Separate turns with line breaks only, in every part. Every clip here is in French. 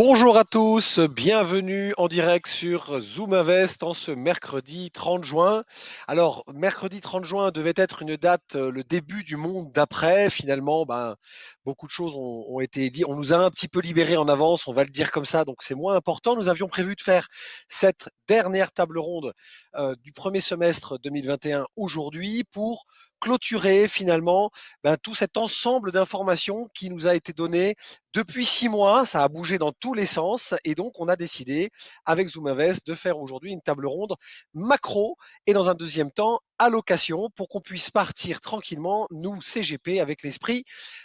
Bonjour à tous, bienvenue en direct sur Zoom Invest en ce mercredi 30 juin. Alors, mercredi 30 juin devait être une date, le début du monde d'après. Finalement, beaucoup de choses ont été dit. On nous a un petit peu libérés en avance, on va le dire comme ça, donc c'est moins important. Nous avions prévu de faire cette dernière table ronde du premier semestre 2021 aujourd'hui pour clôturer finalement tout cet ensemble d'informations qui nous a été donné depuis 6 mois. Ça a bougé dans tous les sens et donc on a décidé avec Zoom Invest de faire aujourd'hui une table ronde macro et dans un deuxième temps allocation pour qu'on puisse partir tranquillement, nous CGP, avec l'esprit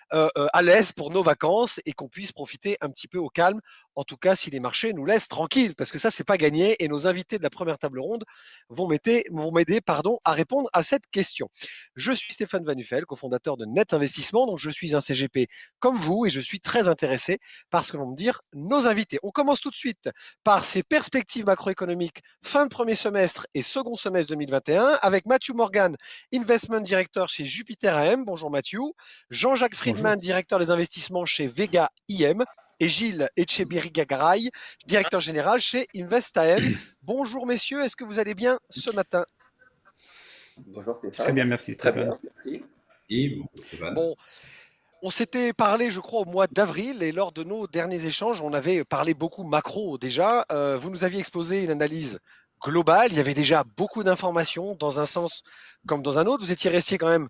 à l'aise pour nos vacances et qu'on puisse profiter un petit peu au calme, en tout cas si les marchés nous laissent tranquilles, parce que ça, c'est pas gagné et nos invités de la première table ronde vont m'aider à répondre à cette question. Je suis Stéphane Van Nuffel, cofondateur de Net Investissement, donc je suis un CGP comme vous et je suis très intéressé par ce que vont me dire nos invités. On commence tout de suite par ces perspectives macroéconomiques fin de premier semestre et second semestre 2021 avec Matthew Morgan, Investment Director chez Jupiter AM. Bonjour Matthew. Jean-Jacques
Bonjour.
Friedman, directeur des investissements chez Vega IM, et Gilles Etcheberry-Gagaray, directeur général chez InvestAM. Bonjour messieurs, est-ce que vous allez bien ce matin?
Bonjour
Très bien,
Stéphane.
merci
Très
Stéphane.
bien, merci.
Et bonjour Stéphane.
Bon, on s'était parlé, je crois, au mois d'avril et lors de nos derniers échanges, on avait parlé beaucoup macro déjà. Vous nous aviez exposé une analyse globale. Il y avait déjà beaucoup d'informations dans un sens comme dans un autre. Vous étiez resté quand même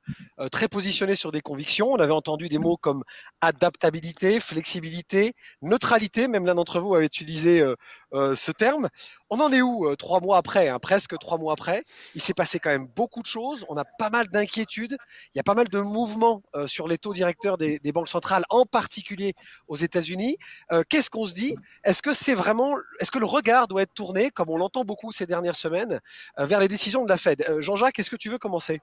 très positionné sur des convictions. On avait entendu des mots comme adaptabilité, flexibilité, neutralité. Même l'un d'entre vous avait utilisé ce terme. On en est où 3 mois après, hein, presque 3 mois après? Il s'est passé quand même beaucoup de choses. On a pas mal d'inquiétudes. Il y a pas mal de mouvements sur les taux directeurs des banques centrales, en particulier aux États-Unis. Qu'est-ce qu'on se dit? Est-ce que le regard doit être tourné, comme on l'entend beaucoup ces dernières semaines, vers les décisions de la Fed? Jean-Jacques, est-ce que tu veux commencer?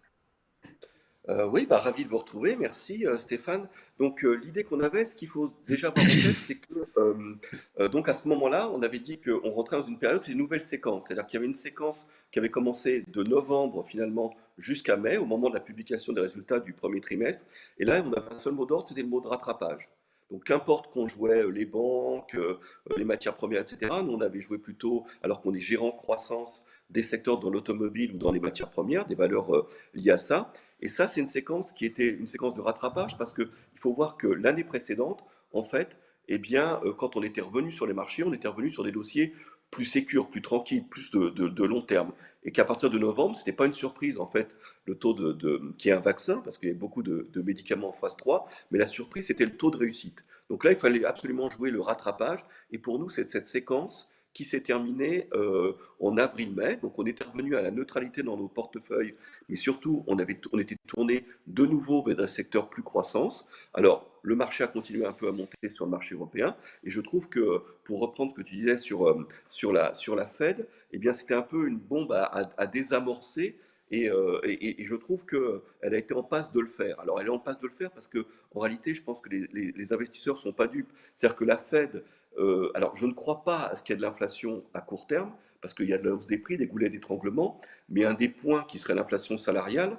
Oui, ravi de vous retrouver, merci Stéphane. Donc l'idée qu'on avait, ce qu'il faut déjà avoir en tête, c'est que donc à ce moment-là, on avait dit qu'on rentrait dans une période, c'est une nouvelle séquence. C'est-à-dire qu'il y avait une séquence qui avait commencé de novembre finalement jusqu'à mai, au moment de la publication des résultats du premier trimestre. Et là, on avait un seul mot d'ordre, c'était le mot de rattrapage. Donc qu'importe qu'on jouait les banques, les matières premières, etc., nous on avait joué plutôt, alors qu'on est gérant croissance des secteurs dans l'automobile ou dans les matières premières, des valeurs liées à ça. Et ça, c'est une séquence qui était une séquence de rattrapage parce qu'il faut voir que l'année précédente, en fait, eh bien, quand on était revenu sur les marchés, on était revenu sur des dossiers plus sécures, plus tranquilles, plus de long terme. Et qu'à partir de novembre, ce n'était pas une surprise, en fait, le taux qui est un vaccin, parce qu'il y a beaucoup de médicaments en phase 3, mais la surprise, c'était le taux de réussite. Donc là, il fallait absolument jouer le rattrapage. Et pour nous, c'est cette séquence qui s'est terminée en avril-mai. Donc on était revenu à la neutralité dans nos portefeuilles, mais surtout on était tourné de nouveau vers un secteur plus croissance. Alors le marché a continué un peu à monter sur le marché européen, et je trouve que, pour reprendre ce que tu disais sur la Fed, eh bien c'était un peu une bombe à désamorcer. Et je trouve qu'elle a été en passe de le faire. Alors elle est en passe de le faire parce que en réalité, je pense que les investisseurs ne sont pas dupes. C'est-à-dire que la Fed, alors je ne crois pas à ce qu'il y ait de l'inflation à court terme, parce qu'il y a de la hausse des prix, des goulets d'étranglement, mais un des points qui serait l'inflation salariale,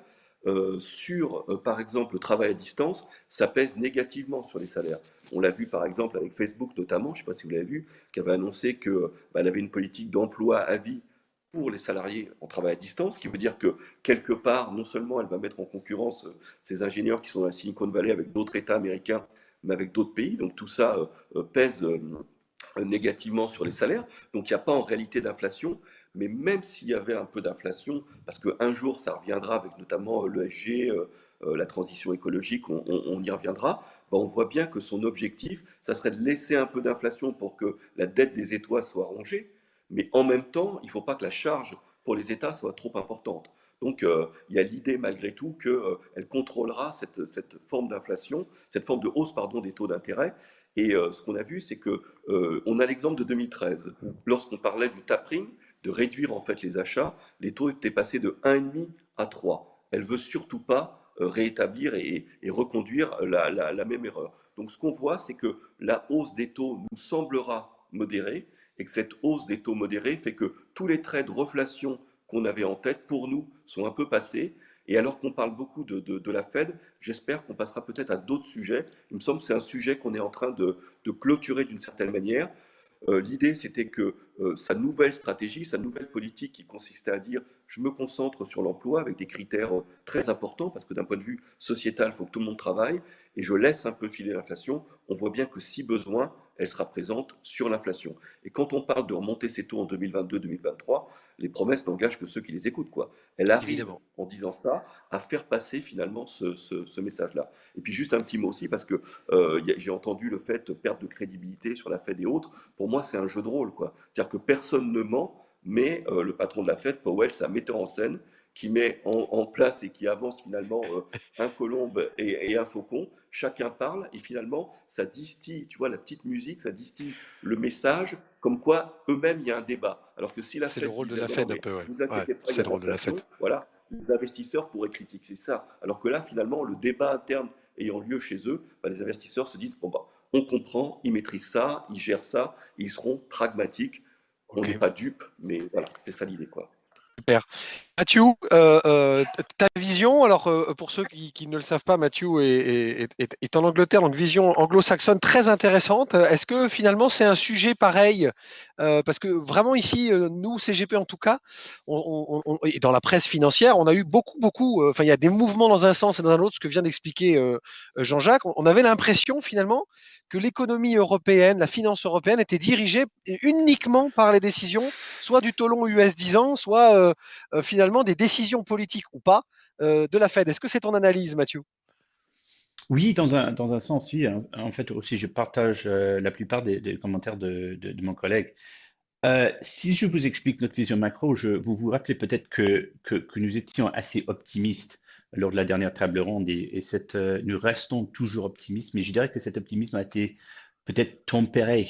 sur par exemple le travail à distance, ça pèse négativement sur les salaires. On l'a vu par exemple avec Facebook notamment, je ne sais pas si vous l'avez vu, qui avait annoncé qu'elle avait une politique d'emploi à vie pour les salariés en travail à distance, ce qui veut dire que quelque part, non seulement elle va mettre en concurrence ces ingénieurs qui sont dans la Silicon Valley avec d'autres États américains, mais avec d'autres pays, donc tout ça pèse négativement sur les salaires. Donc il n'y a pas en réalité d'inflation, mais même s'il y avait un peu d'inflation, parce qu'un jour ça reviendra avec notamment l'ESG, la transition écologique, on y reviendra, on voit bien que son objectif, ça serait de laisser un peu d'inflation pour que la dette des États soit rongée, mais en même temps, il ne faut pas que la charge pour les États soit trop importante. Donc il y a l'idée malgré tout qu'elle contrôlera cette forme d'inflation, cette forme de hausse pardon, des taux d'intérêt. Et ce qu'on a vu, c'est que on a l'exemple de 2013, où lorsqu'on parlait du tapering, de réduire en fait les achats, les taux étaient passés de 1,5 à 3. Elle veut surtout pas réétablir et reconduire la même erreur. Donc ce qu'on voit, c'est que la hausse des taux nous semblera modérée, et que cette hausse des taux modérés fait que tous les traits de reflation qu'on avait en tête, pour nous, sont un peu passés. Et alors qu'on parle beaucoup de la Fed, j'espère qu'on passera peut-être à d'autres sujets. Il me semble que c'est un sujet qu'on est en train de clôturer d'une certaine manière. L'idée, c'était que sa nouvelle stratégie, sa nouvelle politique qui consistait à dire je me concentre sur l'emploi avec des critères très importants, parce que d'un point de vue sociétal, il faut que tout le monde travaille, et je laisse un peu filer l'inflation, on voit bien que si besoin, elle sera présente sur l'inflation. Et quand on parle de remonter ses taux en 2022-2023, les promesses n'engagent que ceux qui les écoutent, quoi. Elle arrive,
évidemment.
en disant ça, à faire passer finalement ce message-là. Et puis juste un petit mot aussi, parce que j'ai entendu le fait perte de crédibilité sur la Fed et autres. Pour moi, c'est un jeu de rôle, quoi. C'est-à-dire que personne ne ment, mais le patron de la Fed, Powell, c'est un metteur en scène qui met en place et qui avance finalement un colombe et un faucon. Chacun parle et finalement, ça distille, tu vois, la petite musique, ça distille le message, comme quoi eux-mêmes, il y a un débat. Alors que si la
C'est le
Fed
rôle de
disait
la
non, non,
Fed un
mais
peu, ouais.
vous
Ouais,
inquiétez pas, il y
c'est
a
le
de
rôle de la
l'inflation,
Fed.
voilà, les investisseurs pourraient critiquer ça. Alors que là, finalement, le débat interne ayant lieu chez eux, bah, les investisseurs se disent bon, bah, on comprend, ils maîtrisent ça, ils gèrent ça, ils seront pragmatiques. On
Ok.
n'est pas dupes, mais voilà, c'est ça l'idée, quoi.
Super. Mathieu, ta vision, alors pour ceux qui ne le savent pas, Mathieu est en Angleterre, donc vision anglo-saxonne très intéressante. Est-ce que finalement c'est un sujet pareil parce que vraiment ici, nous, CGP en tout cas, et dans la presse financière, on a eu beaucoup, enfin il y a des mouvements dans un sens et dans l'autre, ce que vient d'expliquer Jean-Jacques. On avait l'impression finalement que l'économie européenne, la finance européenne était dirigée uniquement par les décisions, soit du taux long US 10 ans, soit finalement des décisions politiques ou pas de la Fed. Est-ce que c'est ton analyse, Mathieu?
Oui, dans un sens, oui. En fait, aussi, je partage la plupart des commentaires de mon collègue. Si je vous explique notre vision macro, vous vous rappelez peut-être que nous étions assez optimistes lors de la dernière table ronde nous restons toujours optimistes, mais je dirais que cet optimisme a été peut-être tempéré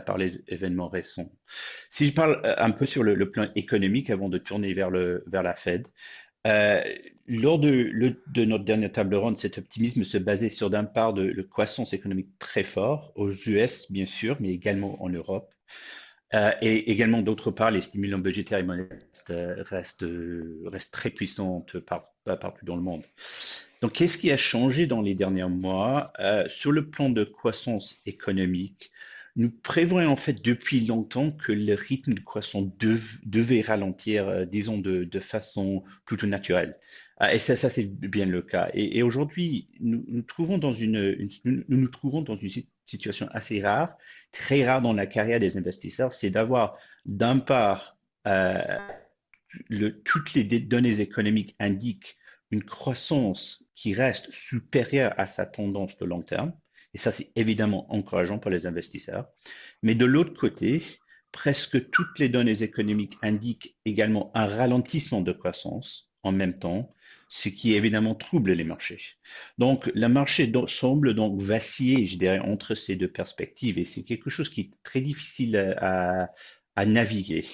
par les événements récents. Si je parle un peu sur le plan économique avant de tourner vers la Fed, euh, lors de notre dernière table ronde, cet optimisme se basait sur d'un part de croissance économique très fort aux US, bien sûr, mais également en Europe. Et également, d'autre part, les stimulants budgétaires et monétaires restent très puissantes partout dans le monde. Donc, qu'est-ce qui a changé dans les derniers mois? Sur le plan de croissance économique, nous prévoyons en fait depuis longtemps que le rythme de croissance devait ralentir, disons, de façon plutôt naturelle. Et ça c'est bien le cas. Et aujourd'hui, nous trouvons dans une situation assez rare, très rare dans la carrière des investisseurs, c'est d'avoir d'un part, euh, toutes les données économiques indiquent une croissance qui reste supérieure à sa tendance de long terme. Et ça, c'est évidemment encourageant pour les investisseurs. Mais de l'autre côté, presque toutes les données économiques indiquent également un ralentissement de croissance en même temps, ce qui évidemment trouble les marchés. Donc, le marché semble donc vaciller, je dirais, entre ces deux perspectives et c'est quelque chose qui est très difficile à naviguer.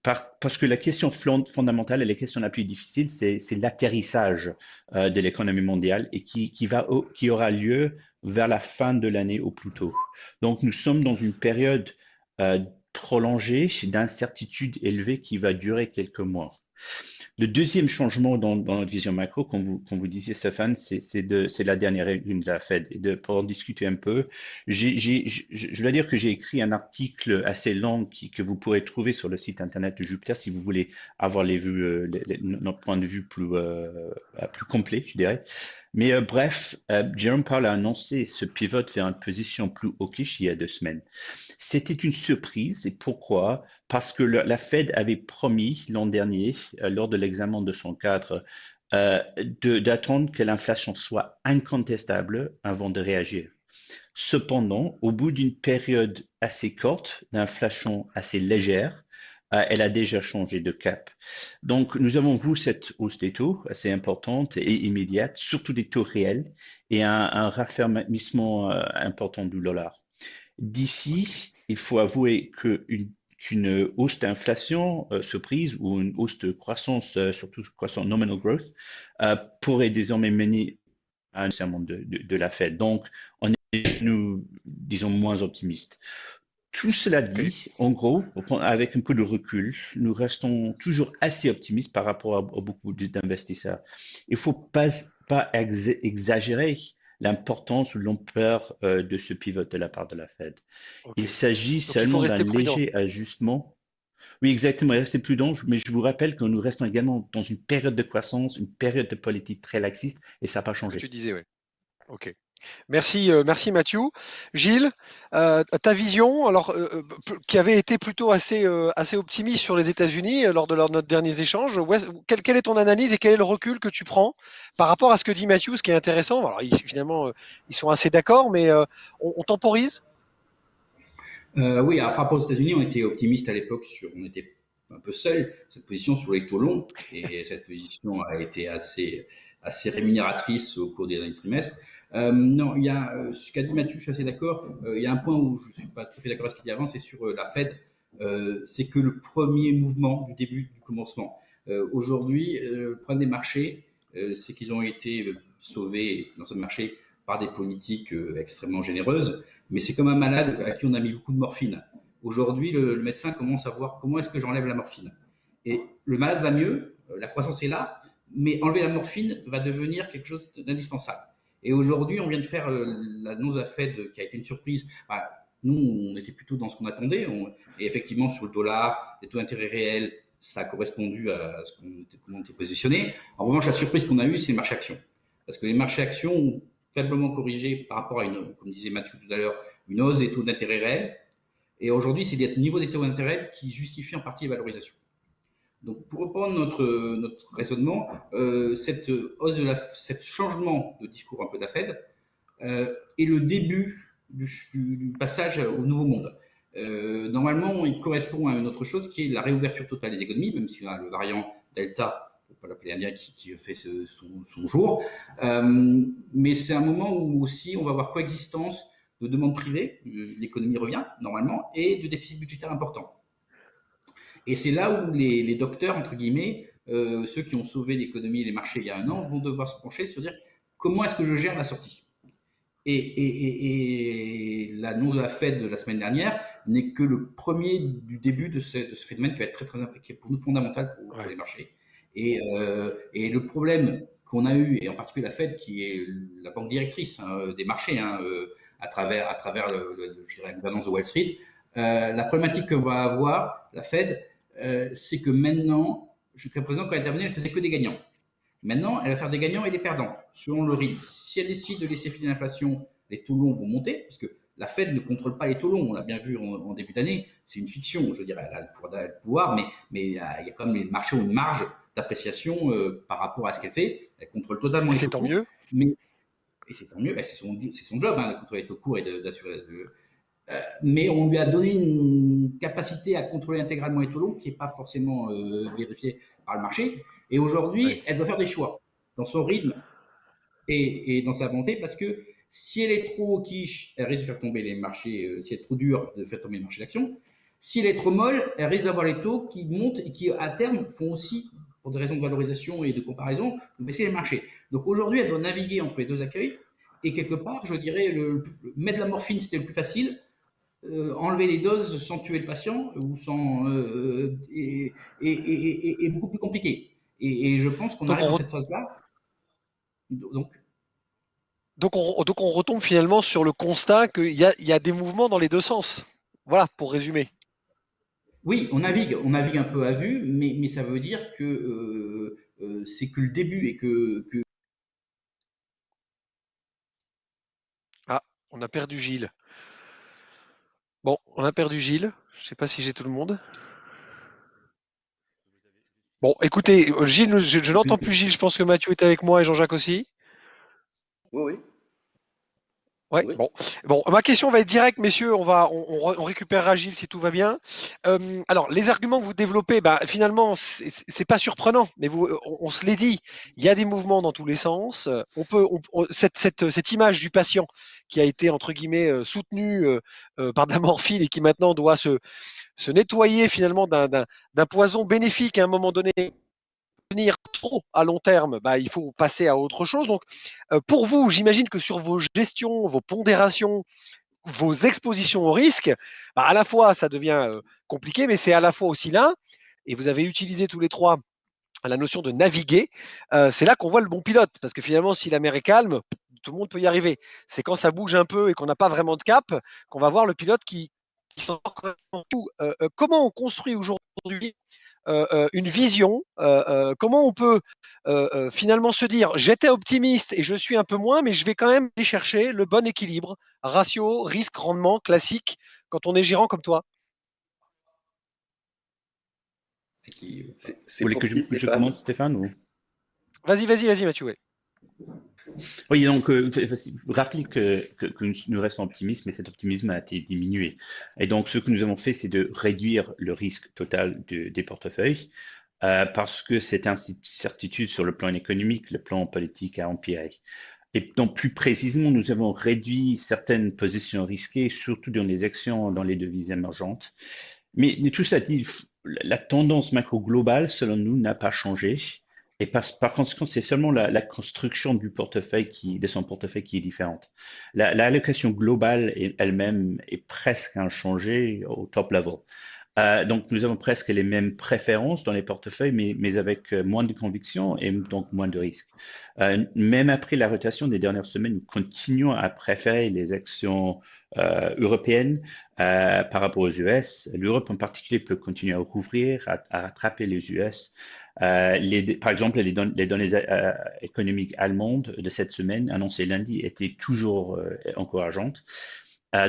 Parce que la question fondamentale et la question la plus difficile, c'est l'atterrissage de l'économie mondiale et qui aura lieu vers la fin de l'année au plus tôt. Donc, nous sommes dans une période euh, prolongée d'incertitude élevée qui va durer quelques mois. Le deuxième changement dans notre vision macro, comme vous disiez, Stéphane, c'est la dernière réunion de la Fed. Pour en discuter un peu, je dois dire que j'ai écrit un article assez long que vous pourrez trouver sur le site internet de Jupiter si vous voulez avoir notre point de vue plus complet, je dirais. Mais bref, Jerome Powell a annoncé ce pivot vers une position plus hawkish il y a 2 semaines. C'était une surprise. Et pourquoi? Parce que la Fed avait promis l'an dernier, lors de l'examen de son cadre, d'attendre que l'inflation soit incontestable avant de réagir. Cependant, au bout d'une période assez courte, d'inflation assez légère, elle a déjà changé de cap. Donc, nous avons vu cette hausse des taux assez importante et immédiate, surtout des taux réels, et un raffermissement important du dollar. D'ici, il faut avouer qu'une hausse d'inflation surprise ou une hausse de croissance, surtout croissance nominal growth, pourrait désormais mener à un serment de la Fed. Donc, on est, nous, disons, moins optimistes. Tout cela
Ok.
dit, en gros, avec un peu de recul, nous restons toujours assez optimistes par rapport à beaucoup d'investisseurs. Il ne faut pas exagérer l'importance ou l'ampleur de ce pivot de la part de la Fed. Il
Ok.
s'agit
Donc il faut
seulement d'un
rester prudent.
léger ajustement. Oui, exactement, restez prudent, mais je vous rappelle que nous restons également dans une période de croissance, une période de politique très laxiste, et ça n'a pas
Ce que tu
changé.
disais, oui. Ok. Merci, merci Mathieu. Gilles, ta vision, alors qui avait été plutôt assez optimiste sur les États-Unis lors de notre derniers échanges. Quelle est ton analyse et quel est le recul que tu prends par rapport à ce que dit Mathieu, ce qui est intéressant. Alors finalement, ils sont assez d'accord, mais on temporise.
Oui, alors, par rapport aux États-Unis, on était optimiste à l'époque on était un peu seul cette position sur les taux longs, et cette position a été assez rémunératrice au cours des derniers trimestres. Non, il y a ce qu'a dit Mathieu, je suis assez d'accord. Il y a un point où je ne suis pas tout à fait d'accord avec ce qu'il dit avant, c'est sur la Fed. C'est que le premier mouvement du début du commencement. Aujourd'hui, le problème des marchés, c'est qu'ils ont été sauvés dans ce marché par des politiques extrêmement généreuses. Mais c'est comme un malade à qui on a mis beaucoup de morphine. Aujourd'hui, le médecin commence à voir comment est-ce que j'enlève la morphine. Et le malade va mieux, la croissance est là, mais enlever la morphine va devenir quelque chose d'indispensable. Et aujourd'hui, on vient de faire l'annonce à Fed qui a été une surprise. Enfin, nous, on était plutôt dans ce qu'on attendait. Et effectivement, sur le dollar, les taux d'intérêt réels, ça a correspondu à ce qu'on était positionné. En revanche, la surprise qu'on a eue, c'est les marchés actions. Parce que les marchés actions ont faiblement corrigé par rapport à comme disait Mathieu tout à l'heure, une hausse des taux d'intérêt réels. Et aujourd'hui, c'est le niveau des taux d'intérêt qui justifie en partie les valorisations. Donc, pour reprendre notre raisonnement, cette hausse cette changement de discours un peu de la Fed est le début du passage au nouveau monde. Normalement, il correspond à une autre chose qui est la réouverture totale des économies, même si le variant Delta, il ne faut pas l'appeler indien, qui fait son jour. Mais c'est un moment où aussi on va avoir coexistence de demande privée, l'économie revient normalement, et de déficit budgétaire important. Et c'est là où les docteurs, entre guillemets, ceux qui ont sauvé l'économie et les marchés il y a un an, vont devoir se pencher sur dire comment est-ce que je gère la sortie. Et l'annonce de la Fed de la semaine dernière n'est que le premier du début de ce phénomène qui va être très, qui est pour nous fondamental pour les marchés. Et le problème qu'on a eu, et en particulier la Fed, qui est la banque directrice des marchés, à travers je dirais, la gouvernance de Wall Street, la problématique que va avoir la Fed, c'est que maintenant, jusqu'à présent, quand elle intervenait, elle faisait que des gagnants. Maintenant, elle va faire des gagnants et des perdants, selon le rythme. Si elle décide de laisser filer l'inflation, les taux longs vont monter, puisque la Fed ne contrôle pas les taux longs. On l'a bien vu en début d'année, c'est une fiction. Je dirais, elle a le pouvoir, mais il y a quand même les marchés ont une marge d'appréciation par rapport à ce qu'elle fait. Elle contrôle totalement les taux courts.
Mieux.
Et c'est tant mieux, c'est son job de contrôler les taux courts et d'assurer. Mais on lui a donné une capacité à contrôler intégralement les taux longs qui n'est pas forcément vérifiée par le marché. Et aujourd'hui, elle doit faire des choix dans son rythme et dans sa volonté, parce que si elle est trop quiche, elle risque de faire tomber les marchés. Si elle est trop dure, de faire tomber les marchés d'actions. Si elle est trop molle, elle risque d'avoir les taux qui montent et qui, à terme, font aussi, pour des raisons de valorisation et de comparaison, baisser les marchés. Donc aujourd'hui, elle doit naviguer entre les deux accueils. Et quelque part, je dirais, mettre la morphine, c'était le plus facile. Enlever les doses sans tuer le patient ou sans est beaucoup plus compliqué. Et je pense qu'on arrive dans cette phase-là. Donc
on retombe finalement sur le constat qu'il y a des mouvements dans les deux sens. Voilà, pour résumer.
Oui, on navigue un peu à vue, mais ça veut dire que c'est que le début et que...
Ah, on a perdu Gilles. Bon, on a perdu Gilles. Je ne sais pas si j'ai tout le monde. Bon, écoutez, Gilles, je n'entends plus Gilles. Je pense que Mathieu est avec moi et Jean-Jacques aussi.
Oui.
Ouais, oui. Bon, ma question va être directe, messieurs. On récupérera Gilles si tout va bien. Alors, les arguments que vous développez, finalement, c'est pas surprenant, mais on se l'est dit. Il y a des mouvements dans tous les sens. Cette image du patient qui a été entre guillemets soutenue par de la morphine et qui maintenant doit se nettoyer finalement d'un poison bénéfique à un moment donné. Tenir trop à long terme, il faut passer à autre chose. Donc, pour vous, j'imagine que sur vos gestions, vos pondérations, vos expositions au risque, à la fois ça devient compliqué, mais c'est à la fois aussi là, et vous avez utilisé tous les trois la notion de naviguer, c'est là qu'on voit le bon pilote, parce que finalement, si la mer est calme, tout le monde peut y arriver. C'est quand ça bouge un peu et qu'on n'a pas vraiment de cap qu'on va voir le pilote qui s'en sort correctement. Comment on construit aujourd'hui une vision, comment on peut finalement se dire j'étais optimiste et je suis un peu moins, mais je vais quand même aller chercher le bon équilibre, ratio, risque, rendement classique quand on est gérant comme toi.
C'est
Vous voulez
pour
que
qui,
je
Stéphane?
commence, Stéphane, ou?
Vas-y, Mathieu. Ouais.
Oui, donc, rappelez que nous restons optimistes, mais cet optimisme a été diminué. Et donc, ce que nous avons fait, c'est de réduire le risque total des portefeuilles, parce que cette incertitude sur le plan économique, le plan politique a empiré. Et donc, plus précisément, nous avons réduit certaines positions risquées, surtout dans les actions dans les devises émergentes. Mais tout cela dit, la tendance macro globale, selon nous, n'a pas changé. Et par conséquent, c'est seulement la construction du portefeuille de son portefeuille qui est différente. L'allocation globale elle-même est presque inchangée au top level. Donc, nous avons presque les mêmes préférences dans les portefeuilles, mais avec moins de conviction et donc moins de risques. Même après la rotation des dernières semaines, nous continuons à préférer les actions européennes par rapport aux US. L'Europe en particulier peut continuer à rouvrir, à rattraper les US. Par exemple, les données économiques allemandes de cette semaine, annoncées lundi, étaient toujours encourageantes.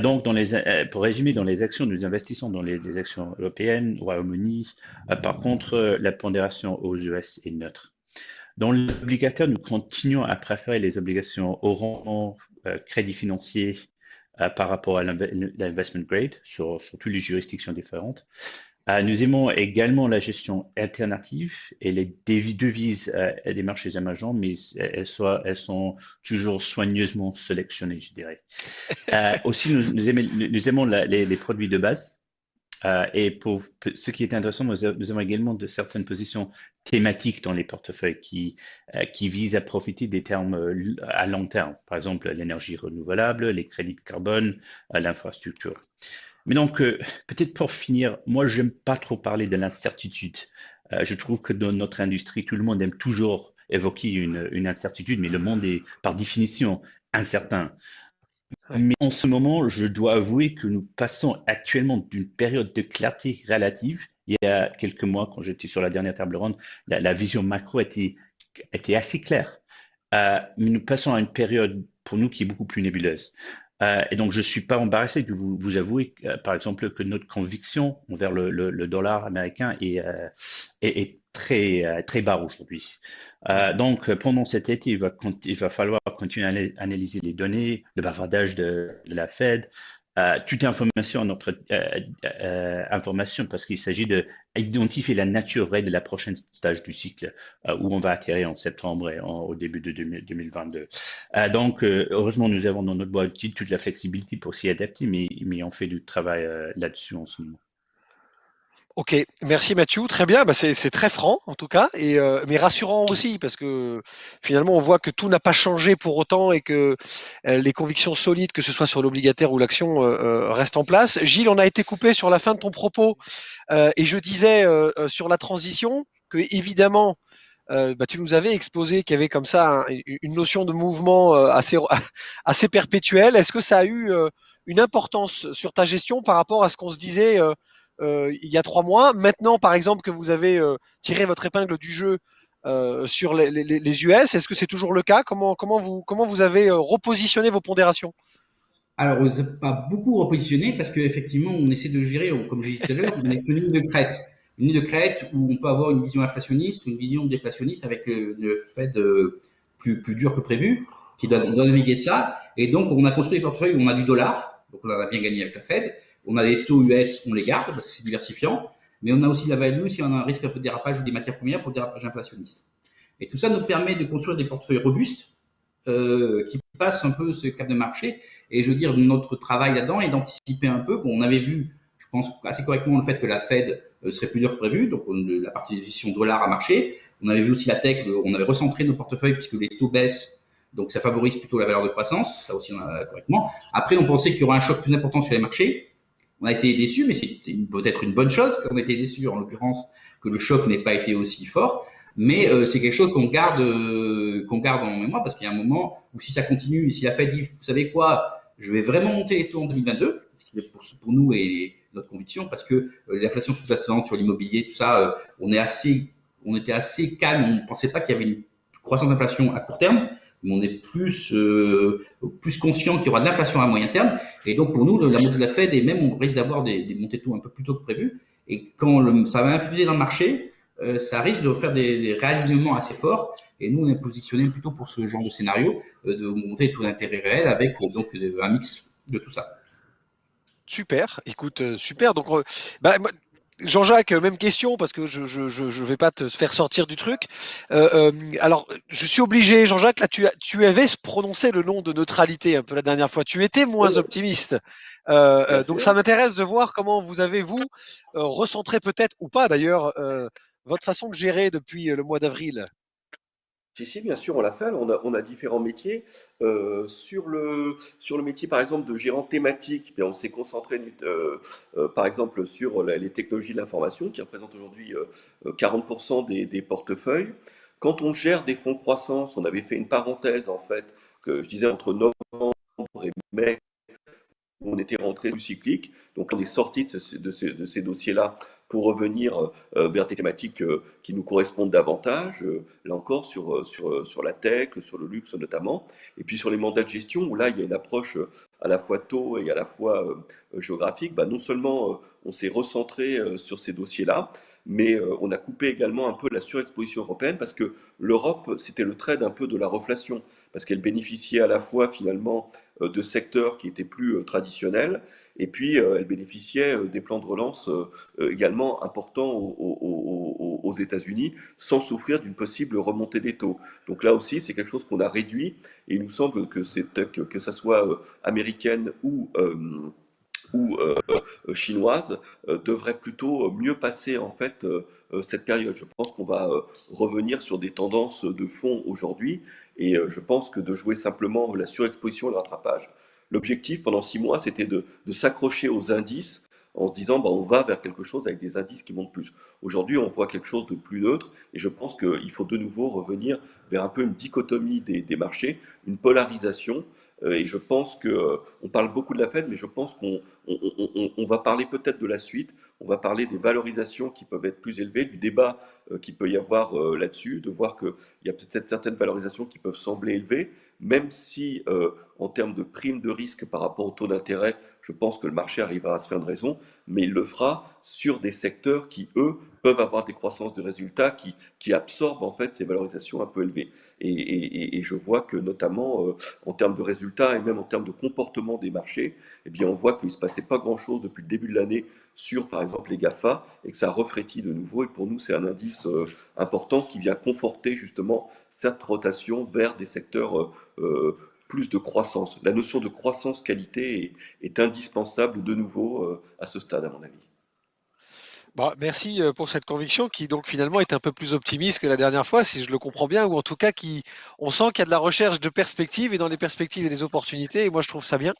Donc, pour résumer, dans les actions, nous investissons dans les actions européennes, au Royaume-Uni. Par contre, la pondération aux US est neutre. Dans l'obligataire, nous continuons à préférer les obligations au rendement crédit financier par rapport à l'investment grade sur toutes les juridictions différentes. Nous aimons également la gestion alternative et les devises des marchés émergents, mais elles sont toujours soigneusement sélectionnées, je dirais. Aussi, nous aimons les produits de base. Et pour ce qui est intéressant, nous avons également de certaines positions thématiques dans les portefeuilles qui visent à profiter des termes à long terme. Par exemple, l'énergie renouvelable, les crédits de carbone, l'infrastructure. Mais donc, peut-être pour finir, moi, j'aime pas trop parler de l'incertitude. Je trouve que dans notre industrie, tout le monde aime toujours évoquer une incertitude, mais le monde est par définition incertain.
Ouais.
Mais en ce moment, je dois avouer que nous passons actuellement d'une période de clarté relative. Il y a quelques mois, quand j'étais sur la dernière table ronde, la vision macro était assez claire. Mais nous passons à une période pour nous qui est beaucoup plus nébuleuse. Et donc, je ne suis pas embarrassé de vous avouer, par exemple, que notre conviction envers le dollar américain est très bas aujourd'hui. Donc, pendant cet été, il va falloir continuer à analyser les données, le bavardage de la Fed, toute information, information, parce qu'il s'agit d'identifier la nature vraie de la prochaine stage du cycle où on va atterrir en septembre et au début de 2022. Donc, heureusement, nous avons dans notre boîte d'outils toute la flexibilité pour s'y adapter, mais on fait du travail là-dessus en ce moment.
Ok, merci Mathieu, très bien, c'est très franc en tout cas, mais rassurant aussi parce que finalement on voit que tout n'a pas changé pour autant et que les convictions solides, que ce soit sur l'obligataire ou l'action, restent en place. Gilles, on a été coupé sur la fin de ton propos et je disais sur la transition que évidemment tu nous avais exposé qu'il y avait comme ça une notion de mouvement assez perpétuel. Est-ce que ça a eu une importance sur ta gestion par rapport à ce qu'on se disait il y a 3 mois? Maintenant, par exemple, que vous avez tiré votre épingle du jeu sur les US, est-ce que c'est toujours le cas? Comment vous avez repositionné vos pondérations?
Alors, on ne les a pas beaucoup repositionnés parce qu'effectivement, on essaie de gérer, comme j'ai dit tout à l'heure, on est sur une ligne de crête. Une ligne de crête où on peut avoir une vision inflationniste ou une vision déflationniste avec le Fed plus dur que prévu, qui doit naviguer ça. Et donc, on a construit des portefeuilles où on a du dollar, donc on a bien gagné avec la Fed. On a des taux US, on les garde parce que c'est diversifiant. Mais on a aussi la value si on a un risque un peu de dérapage ou des matières premières pour dérapage inflationniste. Et tout ça nous permet de construire des portefeuilles robustes qui passent un peu ce cap de marché. Et je veux dire, notre travail là-dedans est d'anticiper un peu. Bon, on avait vu, je pense, assez correctement le fait que la Fed serait plus dure que prévu. Donc, la partie des gestions dollar a marché. On avait vu aussi la tech, on avait recentré nos portefeuilles puisque les taux baissent. Donc, ça favorise plutôt la valeur de croissance. Ça aussi, on a correctement. Après, on pensait qu'il y aurait un choc plus important sur les marchés. On a été déçus, mais c'est peut-être une bonne chose qu'on a été déçus, en l'occurrence, que le choc n'ait pas été aussi fort. Mais c'est quelque chose qu'on garde en mémoire parce qu'il y a un moment où si ça continue, si la Fed dit, vous savez quoi, je vais vraiment monter les taux en 2022, ce qui est pour nous et notre conviction, parce que l'inflation sous-jacente sur l'immobilier, tout ça, on était assez calme, on ne pensait pas qu'il y avait une croissance d'inflation à court terme, mais on est plus conscient qu'il y aura de l'inflation à moyen terme. Et donc pour nous, la montée de la Fed, et même on risque d'avoir des montées de taux un peu plus tôt que prévu. Et quand ça va infuser dans le marché, ça risque de faire des réalignements assez forts. Et nous, on est positionné plutôt pour ce genre de scénario, de monter les taux d'intérêt réels avec donc un mix de tout ça.
Super, écoute, super. Donc, Jean-Jacques, même question parce que je vais pas te faire sortir du truc. Alors, je suis obligé, Jean-Jacques, là, tu avais prononcé le nom de neutralité un peu la dernière fois. Tu étais moins
Oui,
optimiste.
bien
Donc,
sûr.
ça m'intéresse de voir comment vous avez, vous, recentré peut-être ou pas d'ailleurs, votre façon de gérer depuis le mois d'avril.
Si, bien sûr, on l'a fait. On a différents métiers. Sur le métier, par exemple, de gérant thématique, bien, on s'est concentré, par exemple, sur les technologies de l'information, qui représentent aujourd'hui 40% des portefeuilles. Quand on gère des fonds de croissance, on avait fait une parenthèse, en fait, que je disais entre novembre et mai, où on était rentré du cyclique. Donc on est sorti de ces dossiers-là pour revenir vers des thématiques qui nous correspondent davantage, là encore sur la tech, sur le luxe notamment, et puis sur les mandats de gestion, où là il y a une approche à la fois taux et à la fois géographique. Bah, non seulement on s'est recentré sur ces dossiers-là, mais on a coupé également un peu la surexposition européenne parce que l'Europe, c'était le trade un peu de la reflation, parce qu'elle bénéficiait à la fois finalement de secteurs qui étaient plus traditionnels, et puis elle bénéficiait des plans de relance également importants aux États-Unis, sans souffrir d'une possible remontée des taux. Donc là aussi, c'est quelque chose qu'on a réduit, et il nous semble que ça soit américaine ou chinoise, devrait plutôt mieux passer en fait cette période. Je pense qu'on va revenir sur des tendances de fond aujourd'hui, et je pense que de jouer simplement la surexposition et le rattrapage. L'objectif pendant 6 mois, c'était de s'accrocher aux indices en se disant bah, on va vers quelque chose avec des indices qui montent plus. Aujourd'hui, on voit quelque chose de plus neutre, et je pense qu'il faut de nouveau revenir vers un peu une dichotomie des marchés, une polarisation. Et je pense que on parle beaucoup de la Fed, mais je pense qu'on va parler peut-être de la suite. On va parler des valorisations qui peuvent être plus élevées, du débat qu'il peut y avoir là-dessus, de voir qu'il y a peut-être certaines valorisations qui peuvent sembler élevées, même si en termes de prime de risque par rapport au taux d'intérêt, je pense que le marché arrivera à se faire une raison, mais il le fera sur des secteurs qui, eux, peuvent avoir des croissances de résultats qui absorbent en fait ces valorisations un peu élevées. Et je vois que notamment en termes de résultats et même en termes de comportement des marchés, eh bien on voit qu'il ne se passait pas grand-chose depuis le début de l'année sur par exemple les GAFA et que ça refrétit de nouveau. Et pour nous, c'est un indice important qui vient conforter justement cette rotation vers des secteurs plus de croissance. La notion de croissance-qualité est indispensable de nouveau à ce stade, à mon avis.
Bon, merci pour cette conviction qui donc finalement est un peu plus optimiste que la dernière fois, si je le comprends bien, ou en tout cas on sent qu'il y a de la recherche de perspectives et dans les perspectives et les opportunités, et moi je trouve ça bien.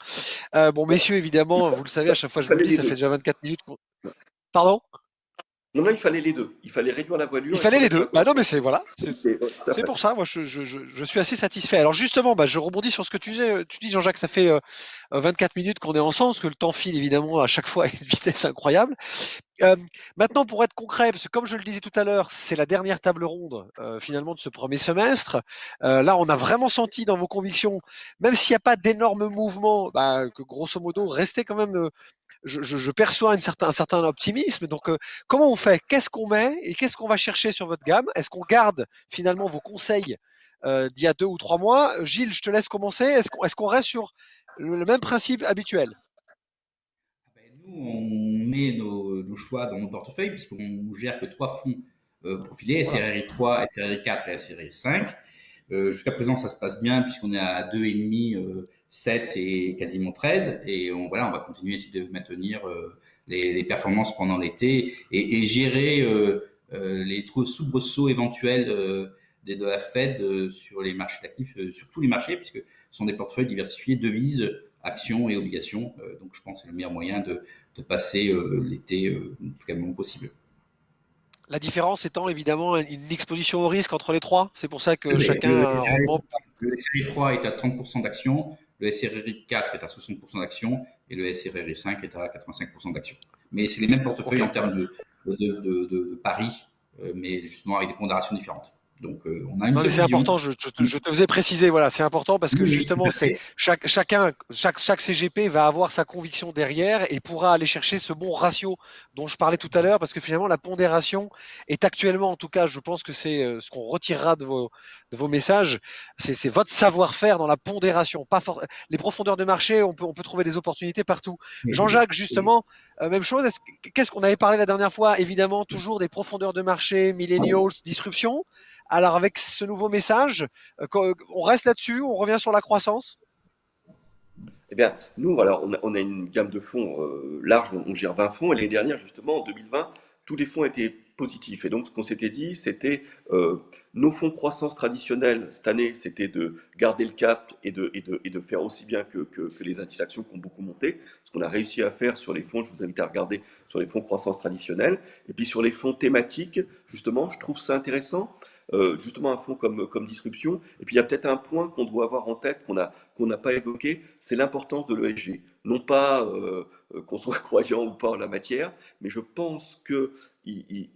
Bon,
Ouais.
messieurs,
Il,
évidemment,
fa-
vous le savez, à chaque fois
il
je vous le
fallait
dis,
les
ça fait
deux.
déjà 24 minutes. Pardon?
Non, il fallait les deux. Il fallait réduire la
Il
voilure et se
fallait les
remettre sur
deux.
la
Bah non, mais
croissance.
c'est voilà,
Ok, ouais, tout à
c'est
fait.
pour ça. Moi, je suis assez satisfait. Alors justement, bah, je rebondis sur ce que tu disais. Tu dis, Jean-Jacques, ça fait 24 minutes qu'on est ensemble, parce que le temps file évidemment à chaque fois à une vitesse incroyable. Euh, Maintenant, pour être concret, parce que comme je le disais tout à l'heure, c'est la dernière table ronde finalement de ce premier semestre. Là, on a vraiment senti dans vos convictions, même s'il n'y a pas d'énormes mouvements, bah, que grosso modo, restez quand même. Je perçois un certain optimisme. Donc, comment on fait? Qu'est-ce qu'on met et qu'est-ce qu'on va chercher sur votre gamme? Est-ce qu'on garde finalement vos conseils d'il y a 2 ou 3 mois? Gilles, je te laisse commencer. Est-ce qu'on reste sur le même principe habituel?
Nous, on met nos choix dans nos portefeuilles puisqu'on gère que trois fonds profilés,
Voilà.
SRRI 3, SRRI 4 et SRRI 5. Jusqu'à présent, ça se passe bien puisqu'on est à 2,5, 7 et quasiment 13. Et voilà, on va continuer à essayer de maintenir les performances pendant l'été et gérer les soubresauts éventuels de la Fed sur les marchés d'actifs, sur tous les marchés, puisque ce sont des portefeuilles diversifiés, devises, actions et obligations. Donc je pense que c'est le meilleur moyen de passer l'été le plus calmement possible.
La différence étant évidemment une exposition au risque entre les trois. C'est pour ça que
Le,
chacun
le
a un
SRI,
rendement.
le SRI 3 est à 30% d'actions, le SRI 4 est à 60% d'actions et le SRI 5 est à 85% d'actions. Mais c'est les mêmes portefeuilles
Ok.
en termes de paris, mais justement avec des pondérations différentes. Donc on a une
Non, mais
seule
c'est
vision.
important, je te faisais préciser, voilà, c'est important parce que
Oui, oui, tout
justement,
à
c'est
fait.
chaque CGP va avoir sa conviction derrière et pourra aller chercher ce bon ratio dont je parlais tout à l'heure, parce que finalement, la pondération est actuellement, en tout cas, je pense que c'est ce qu'on retirera de vos messages, c'est votre savoir-faire dans la pondération. Les profondeurs de marché, on peut trouver des opportunités partout.
Et-
Jean-Jacques,
et-
justement, même chose, qu'est-ce qu'on avait parlé la dernière fois? Évidemment, toujours des profondeurs de marché, millennials, disruption. Alors avec ce nouveau message, on reste là-dessus, on revient sur la croissance.
Eh bien, nous, voilà, on a une gamme de fonds large, on gère 20 fonds, et l'année dernière, justement, en 2020, tous les fonds étaient positifs. Et donc, ce qu'on s'était dit, c'était nos fonds de croissance traditionnels, cette année, c'était de garder le cap et de faire aussi bien que les indices actions qui ont beaucoup monté. Ce qu'on a réussi à faire sur les fonds, je vous invite à regarder sur les fonds de croissance traditionnels. Et puis sur les fonds thématiques, justement, je trouve ça intéressant. Justement un fonds comme Disruption. Et puis il y a peut-être un point qu'on doit avoir en tête, qu'on n'a pas évoqué, c'est l'importance de l'ESG. Non pas qu'on soit croyant ou pas en la matière, mais je pense que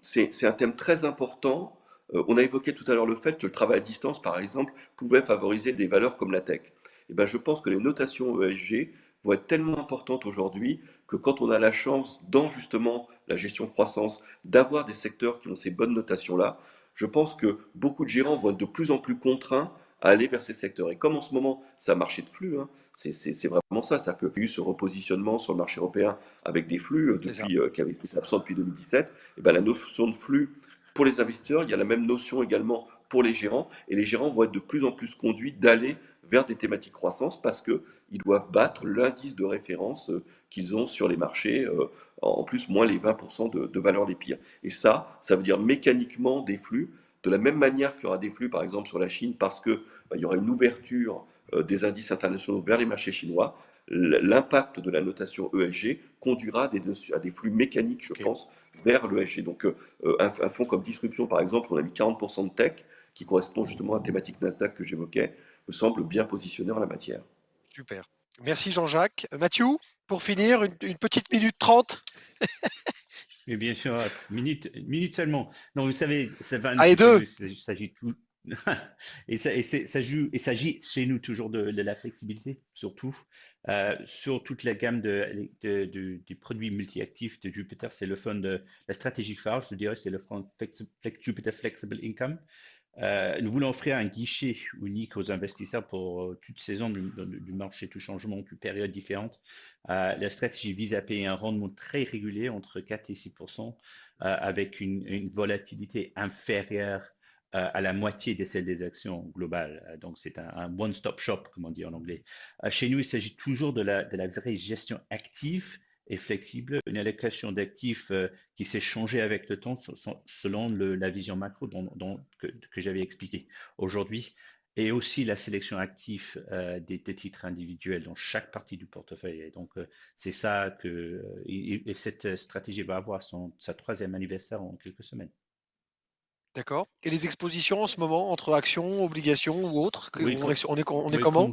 c'est un thème très important. On a évoqué tout à l'heure le fait que le travail à distance, par exemple, pouvait favoriser des valeurs comme la tech. Et ben, je pense que les notations ESG vont être tellement importantes aujourd'hui que quand on a la chance, dans justement la gestion de croissance, d'avoir des secteurs qui ont ces bonnes notations-là, je pense que beaucoup de gérants vont être de plus en plus contraints à aller vers ces secteurs. Et comme en ce moment, ça marché de flux, hein, c'est vraiment ça. C'est-à-dire qu'il y a eu ce repositionnement sur le marché européen avec des flux
C'est ça.
qui avaient été absents depuis 2017. Et ben, la notion de flux pour les investisseurs, il y a la même notion également pour les gérants. Et les gérants vont être de plus en plus conduits d'aller vers des thématiques croissance parce qu'ils doivent battre l'indice de référence qu'ils ont sur les marchés, en plus moins les 20% de valeur des pires. Et ça veut dire mécaniquement des flux, de la même manière qu'il y aura des flux par exemple sur la Chine parce que il y aura une ouverture des indices internationaux vers les marchés chinois. L'impact de la notation ESG conduira à des flux mécaniques, je
Ok,
pense, vers l'ESG. Donc un fonds comme Disruption, par exemple, on a mis 40% de tech, qui correspond justement à la thématique Nasdaq que j'évoquais, me semble bien positionné en la matière.
super. Merci Jean-Jacques. Mathieu, pour finir, une petite minute 30.
Mais bien sûr, minute seulement. Non, vous savez, ça va un
Allez,
petit peu,
deux.
il s'agit tout. Il s'agit chez nous toujours de la flexibilité, surtout sur toute la gamme des produits multi-actifs de Jupiter. C'est le fond de la stratégie phare, je dirais, c'est le fonds Jupiter Flexible Income. Nous voulons offrir un guichet unique aux investisseurs pour toute saison du marché, tout changement, toute période différente. La stratégie vise à payer un rendement très régulier, entre 4 et 6%, avec une volatilité inférieure à la moitié de celle des actions globales. Donc, c'est un one-stop shop, comme on dit en anglais. Chez nous, il s'agit toujours de la vraie gestion active et flexible, une allocation d'actifs qui s'est changée avec le temps selon la vision macro que j'avais expliqué aujourd'hui, et aussi la sélection active des titres individuels dans chaque partie du portefeuille. Et donc, c'est ça et cette stratégie va avoir sa troisième anniversaire en quelques semaines.
D'accord. Et les expositions en ce moment, entre actions, obligations ou autres,
Oui,
on est
oui,
comment?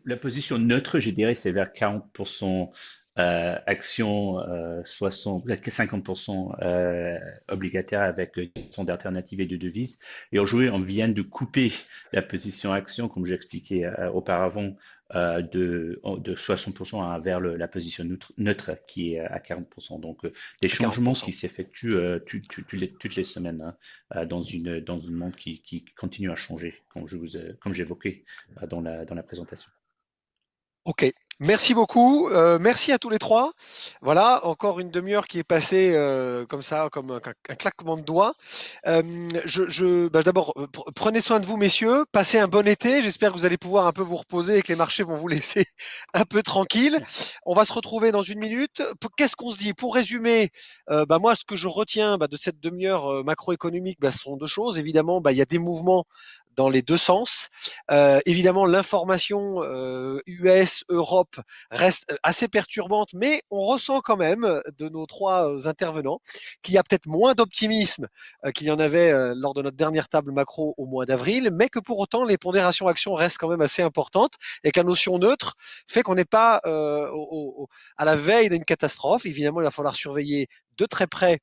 la position neutre, je dirais, c'est vers 40% actions, 50% obligataires avec fonds d'alternatives et de devises. Et aujourd'hui, on vient de couper la position action, comme j'expliquais auparavant, de 60% vers la position neutre qui est à 40%. Donc, des
À
changements qui
40%.
s'effectuent toutes les semaines, hein, dans une monde qui continue à changer, comme j'évoquais dans la présentation.
Ok, merci beaucoup. Merci à tous les trois. Voilà, encore une demi-heure qui est passée comme ça, comme un claquement de doigts. D'abord, prenez soin de vous, messieurs. Passez un bon été. J'espère que vous allez pouvoir un peu vous reposer et que les marchés vont vous laisser un peu tranquille. On va se retrouver dans une minute. Qu'est-ce qu'on se dit? Pour résumer, moi, ce que je retiens de cette demi-heure macroéconomique, ce sont deux choses. Évidemment, il y a des mouvements dans les deux sens. Évidemment, l'information US, Europe reste assez perturbante, mais on ressent quand même de nos trois intervenants qu'il y a peut-être moins d'optimisme qu'il y en avait lors de notre dernière table macro au mois d'avril, mais que pour autant les pondérations actions restent quand même assez importantes et que la notion neutre fait qu'on n'est pas à la veille d'une catastrophe. Évidemment, il va falloir surveiller de très près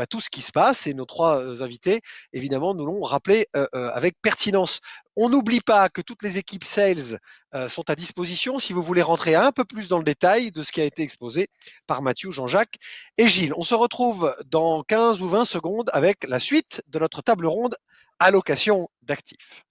tout ce qui se passe et nos trois invités, évidemment, nous l'ont rappelé avec pertinence. On n'oublie pas que toutes les équipes sales sont à disposition si vous voulez rentrer un peu plus dans le détail de ce qui a été exposé par Mathieu, Jean-Jacques et Gilles. On se retrouve dans 15 ou 20 secondes avec la suite de notre table ronde allocation d'actifs.